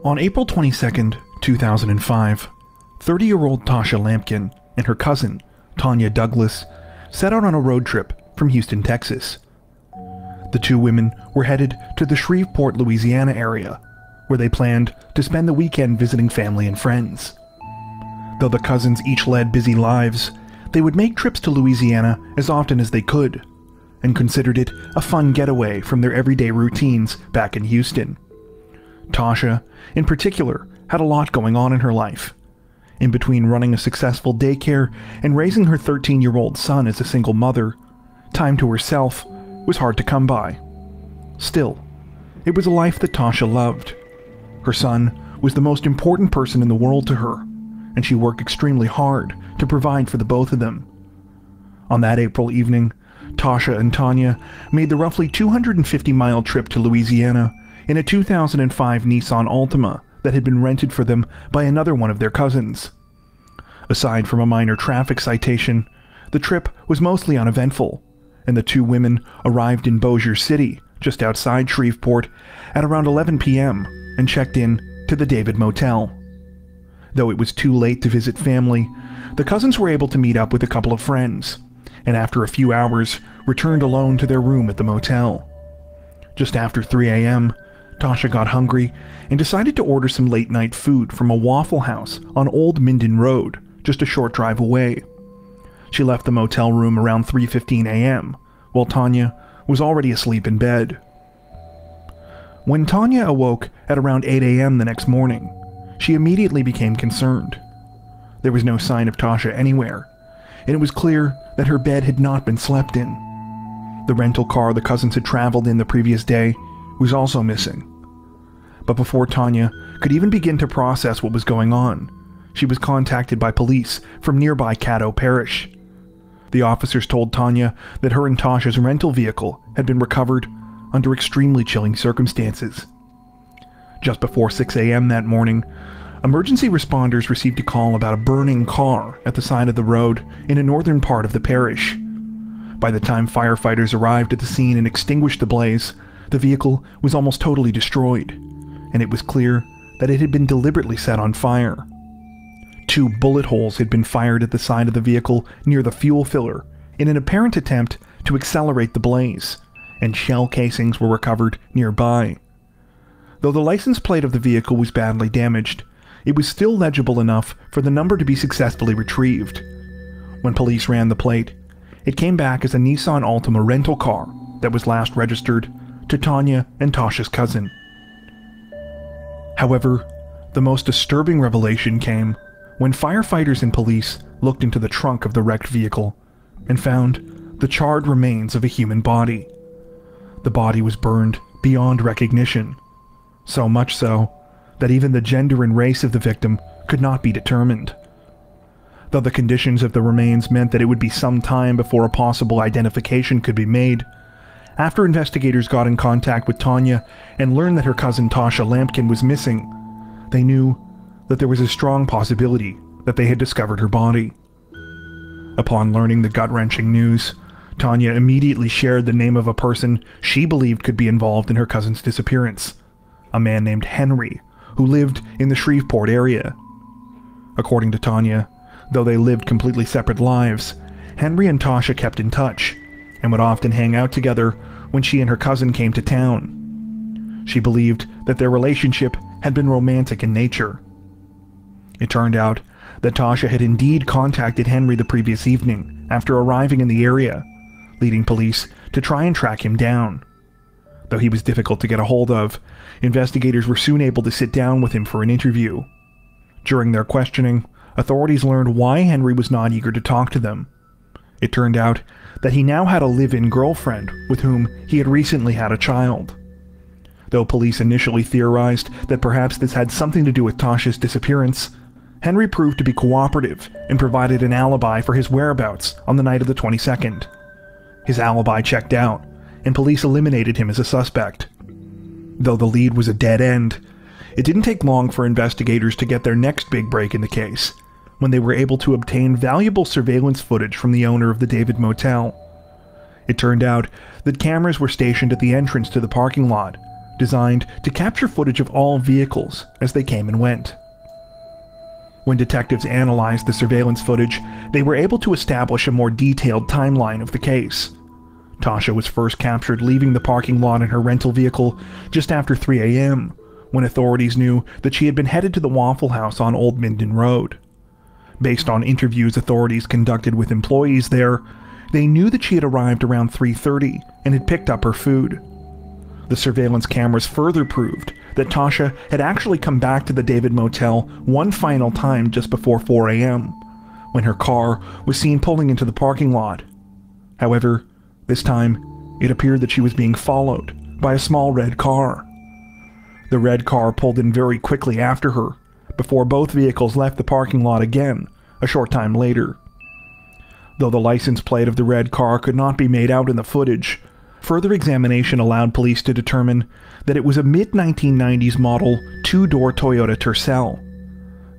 On April 22, 2005, 30-year-old Tosha Lampkin and her cousin, Tanya Douglas, set out on a road trip from Houston, Texas. The two women were headed to the Shreveport, Louisiana area, where they planned to spend the weekend visiting family and friends. Though the cousins each led busy lives, they would make trips to Louisiana as often as they could, and considered it a fun getaway from their everyday routines back in Houston. Tosha, in particular, had a lot going on in her life. In between running a successful daycare and raising her 13-year-old son as a single mother, time to herself was hard to come by. Still, it was a life that Tosha loved. Her son was the most important person in the world to her, and she worked extremely hard to provide for the both of them. On that April evening, Tosha and Tanya made the roughly 250-mile trip to Louisiana in a 2005 Nissan Altima that had been rented for them by another one of their cousins. Aside from a minor traffic citation, the trip was mostly uneventful, and the two women arrived in Bossier City, just outside Shreveport, at around 11 p.m. and checked in to the David Motel. Though it was too late to visit family, the cousins were able to meet up with a couple of friends, and after a few hours, returned alone to their room at the motel. Just after 3 a.m., Tosha got hungry and decided to order some late-night food from a Waffle House on Old Minden Road, just a short drive away. She left the motel room around 3:15 a.m., while Tanya was already asleep in bed. When Tanya awoke at around 8 a.m. the next morning, she immediately became concerned. There was no sign of Tosha anywhere, and it was clear that her bed had not been slept in. The rental car the cousins had traveled in the previous day was also missing. But before Tanya could even begin to process what was going on, she was contacted by police from nearby Caddo Parish. The officers told Tanya that her and Tosha's rental vehicle had been recovered under extremely chilling circumstances. Just before 6 a.m. that morning, emergency responders received a call about a burning car at the side of the road in a northern part of the parish. By the time firefighters arrived at the scene and extinguished the blaze, the vehicle was almost totally destroyed, and it was clear that it had been deliberately set on fire. 2 bullet holes had been fired at the side of the vehicle near the fuel filler in an apparent attempt to accelerate the blaze, and shell casings were recovered nearby. Though the license plate of the vehicle was badly damaged, it was still legible enough for the number to be successfully retrieved. When police ran the plate, it came back as a Nissan Altima rental car that was last registered to Tanya and Tosha's cousin. However, the most disturbing revelation came when firefighters and police looked into the trunk of the wrecked vehicle and found the charred remains of a human body. The body was burned beyond recognition, so much so that even the gender and race of the victim could not be determined. Though the conditions of the remains meant that it would be some time before a possible identification could be made, after investigators got in contact with Tanya and learned that her cousin Tosha Lampkin was missing, they knew that there was a strong possibility that they had discovered her body. Upon learning the gut-wrenching news, Tanya immediately shared the name of a person she believed could be involved in her cousin's disappearance, a man named Henry, who lived in the Shreveport area. According to Tanya, though they lived completely separate lives, Henry and Tosha kept in touch, and would often hang out together when she and her cousin came to town. She believed that their relationship had been romantic in nature. It turned out that Tosha had indeed contacted Henry the previous evening after arriving in the area, leading police to try and track him down. Though he was difficult to get a hold of, investigators were soon able to sit down with him for an interview. During their questioning, authorities learned why Henry was not eager to talk to them. It turned out that he now had a live-in girlfriend with whom he had recently had a child. Though police initially theorized that perhaps this had something to do with Tosha's disappearance, Henry proved to be cooperative and provided an alibi for his whereabouts on the night of the 22nd. His alibi checked out, and police eliminated him as a suspect. Though the lead was a dead end, it didn't take long for investigators to get their next big break in the case, when they were able to obtain valuable surveillance footage from the owner of the David Motel. It turned out that cameras were stationed at the entrance to the parking lot designed to capture footage of all vehicles as they came and went. When detectives analyzed the surveillance footage, they were able to establish a more detailed timeline of the case. Tosha was first captured leaving the parking lot in her rental vehicle just after 3 a.m., when authorities knew that she had been headed to the Waffle House on Old Minden Road. Based on interviews authorities conducted with employees there, they knew that she had arrived around 3:30 and had picked up her food. The surveillance cameras further proved that Tosha had actually come back to the David Motel one final time just before 4 a.m., when her car was seen pulling into the parking lot. However, this time, it appeared that she was being followed by a small red car. The red car pulled in very quickly after her, before both vehicles left the parking lot again a short time later. Though the license plate of the red car could not be made out in the footage, further examination allowed police to determine that it was a mid-1990s model two-door Toyota Tercel.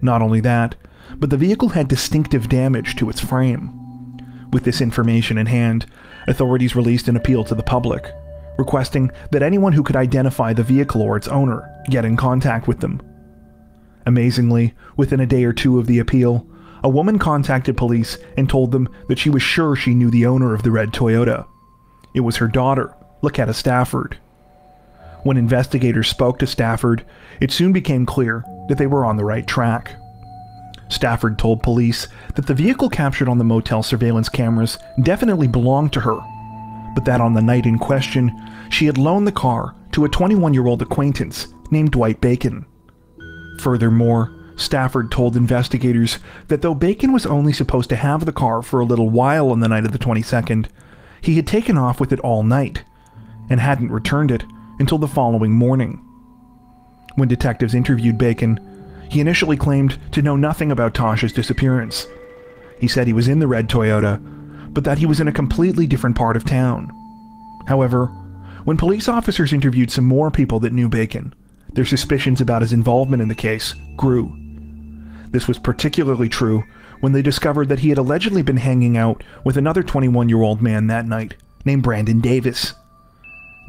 Not only that, but the vehicle had distinctive damage to its frame. With this information in hand, authorities released an appeal to the public, requesting that anyone who could identify the vehicle or its owner get in contact with them. Amazingly, within a day or two of the appeal, a woman contacted police and told them that she was sure she knew the owner of the red Toyota. It was her daughter, Laquetta Stafford. When investigators spoke to Stafford, it soon became clear that they were on the right track. Stafford told police that the vehicle captured on the motel surveillance cameras definitely belonged to her, but that on the night in question, she had loaned the car to a 21-year-old acquaintance named Dwight Bacon. Furthermore, Stafford told investigators that though Bacon was only supposed to have the car for a little while on the night of the 22nd, he had taken off with it all night, and hadn't returned it until the following morning. When detectives interviewed Bacon, he initially claimed to know nothing about Tosha's disappearance. He said he was in the red Toyota, but that he was in a completely different part of town. However, when police officers interviewed some more people that knew Bacon, their suspicions about his involvement in the case grew. This was particularly true when they discovered that he had allegedly been hanging out with another 21-year-old man that night, named Brandon Davis.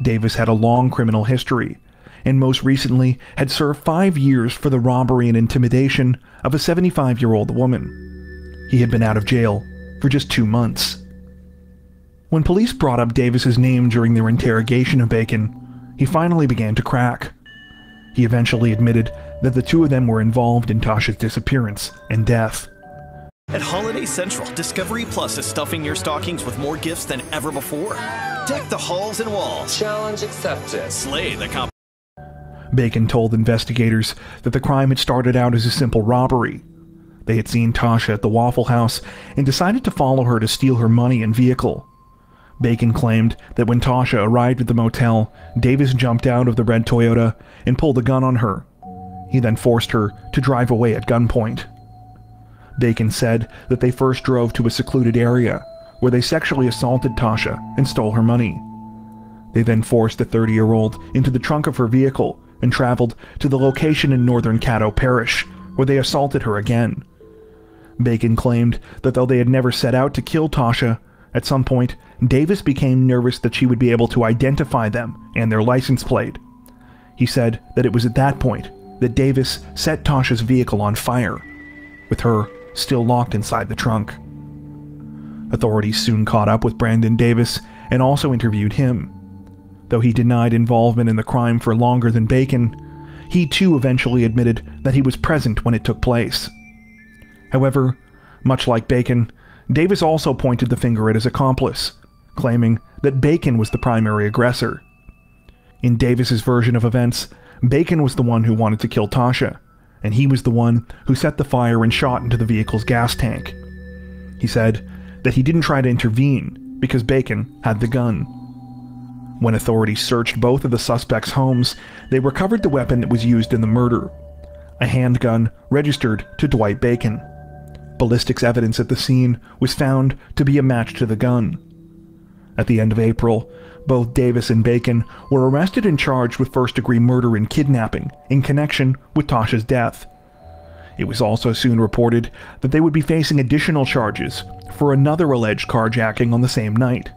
Davis had a long criminal history, and most recently had served 5 years for the robbery and intimidation of a 75-year-old woman. He had been out of jail for just 2 months. When police brought up Davis's name during their interrogation of Bacon, he finally began to crack. He eventually admitted that the two of them were involved in Tosha's disappearance and death. At Holiday Central, Discovery Plus is stuffing your stockings with more gifts than ever before. Deck the halls and walls. Challenge accepted. Slay the comp. Bacon told investigators that the crime had started out as a simple robbery. They had seen Tosha at the Waffle House and decided to follow her to steal her money and vehicle. Bacon claimed that when Tosha arrived at the motel, Davis jumped out of the red Toyota and pulled a gun on her. He then forced her to drive away at gunpoint. Bacon said that they first drove to a secluded area where they sexually assaulted Tosha and stole her money. They then forced the 30-year-old into the trunk of her vehicle and traveled to the location in northern Caddo Parish, where they assaulted her again. Bacon claimed that though they had never set out to kill Tosha, at some point, Davis became nervous that she would be able to identify them and their license plate. He said that it was at that point that Davis set Tosha's vehicle on fire, with her still locked inside the trunk. Authorities soon caught up with Brandon Davis and also interviewed him. Though he denied involvement in the crime for longer than Bacon, he too eventually admitted that he was present when it took place. However, much like Bacon, Davis also pointed the finger at his accomplice, claiming that Bacon was the primary aggressor. In Davis's version of events, Bacon was the one who wanted to kill Tosha, and he was the one who set the fire and shot into the vehicle's gas tank. He said that he didn't try to intervene because Bacon had the gun. When authorities searched both of the suspects' homes, they recovered the weapon that was used in the murder, a handgun registered to Dwight Bacon. Ballistics evidence at the scene was found to be a match to the gun. At the end of April, both Davis and Bacon were arrested and charged with first-degree murder and kidnapping in connection with Tosha's death. It was also soon reported that they would be facing additional charges for another alleged carjacking on the same night.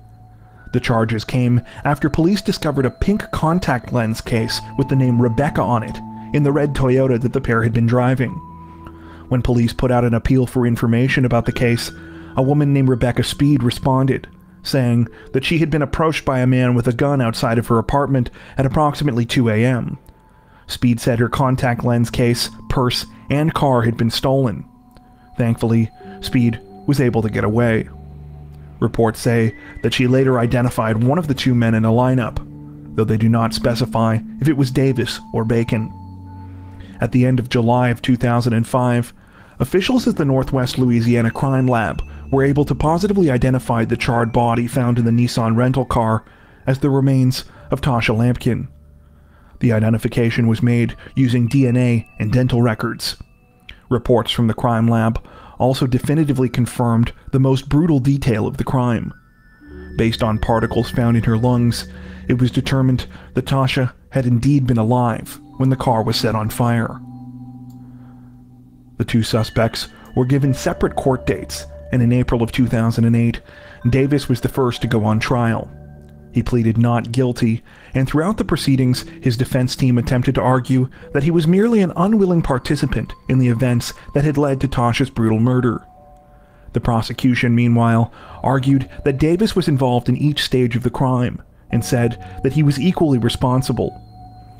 The charges came after police discovered a pink contact lens case with the name Rebecca on it in the red Toyota that the pair had been driving. When police put out an appeal for information about the case, a woman named Rebecca Speed responded, saying that she had been approached by a man with a gun outside of her apartment at approximately 2 a.m. Speed said her contact lens case, purse, and car had been stolen. Thankfully, Speed was able to get away. Reports say that she later identified one of the two men in a lineup, though they do not specify if it was Davis or Bacon. At the end of July of 2005, officials at the Northwest Louisiana Crime Lab were able to positively identify the charred body found in the Nissan rental car as the remains of Tosha Lampkin. The identification was made using DNA and dental records. Reports from the crime lab also definitively confirmed the most brutal detail of the crime. Based on particles found in her lungs, it was determined that Tosha had indeed been alive when the car was set on fire. The two suspects were given separate court dates, and in April of 2008, Davis was the first to go on trial. He pleaded not guilty, and throughout the proceedings, his defense team attempted to argue that he was merely an unwilling participant in the events that had led to Tosha's brutal murder. The prosecution, meanwhile, argued that Davis was involved in each stage of the crime, and said that he was equally responsible.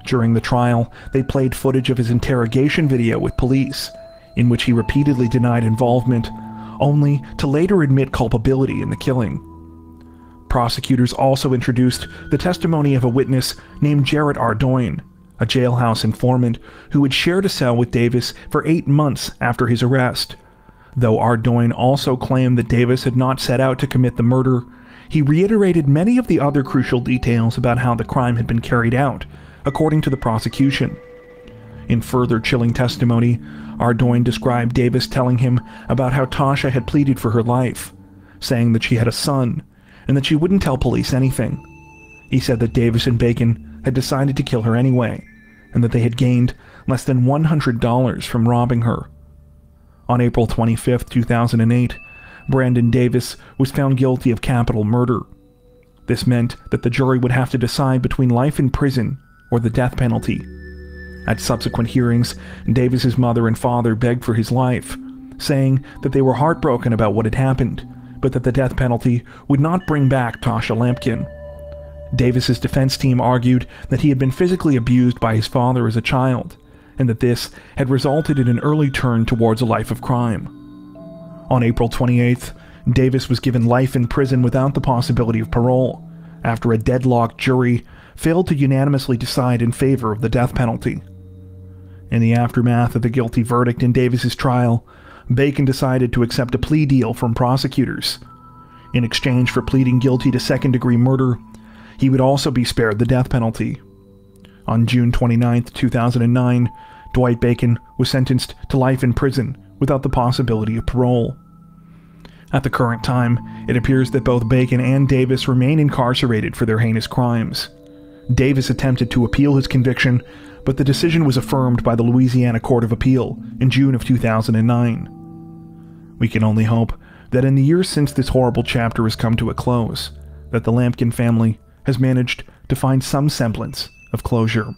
During the trial, they played footage of his interrogation video with police, in which he repeatedly denied involvement, only to later admit culpability in the killing. Prosecutors also introduced the testimony of a witness named Jarrett Ardoin, a jailhouse informant who had shared a cell with Davis for 8 months after his arrest. Though Ardoin also claimed that Davis had not set out to commit the murder, he reiterated many of the other crucial details about how the crime had been carried out, according to the prosecution. In further chilling testimony, Ardoin described Davis telling him about how Tosha had pleaded for her life, saying that she had a son, and that she wouldn't tell police anything. He said that Davis and Bacon had decided to kill her anyway, and that they had gained less than $100 from robbing her. On April 25, 2008, Brandon Davis was found guilty of capital murder. This meant that the jury would have to decide between life in prison or the death penalty. At subsequent hearings, Davis's mother and father begged for his life, saying that they were heartbroken about what had happened, but that the death penalty would not bring back Tosha Lampkin. Davis's defense team argued that he had been physically abused by his father as a child, and that this had resulted in an early turn towards a life of crime. On April 28th, Davis was given life in prison without the possibility of parole, after a deadlocked jury failed to unanimously decide in favor of the death penalty. In the aftermath of the guilty verdict in Davis's trial, Bacon decided to accept a plea deal from prosecutors. In exchange for pleading guilty to second-degree murder, he would also be spared the death penalty. On June 29, 2009, Dwight Bacon was sentenced to life in prison without the possibility of parole. At the current time, it appears that both Bacon and Davis remain incarcerated for their heinous crimes. Davis attempted to appeal his conviction, but the decision was affirmed by the Louisiana Court of Appeal in June of 2009. We can only hope that in the years since this horrible chapter has come to a close, that the Lampkin family has managed to find some semblance of closure.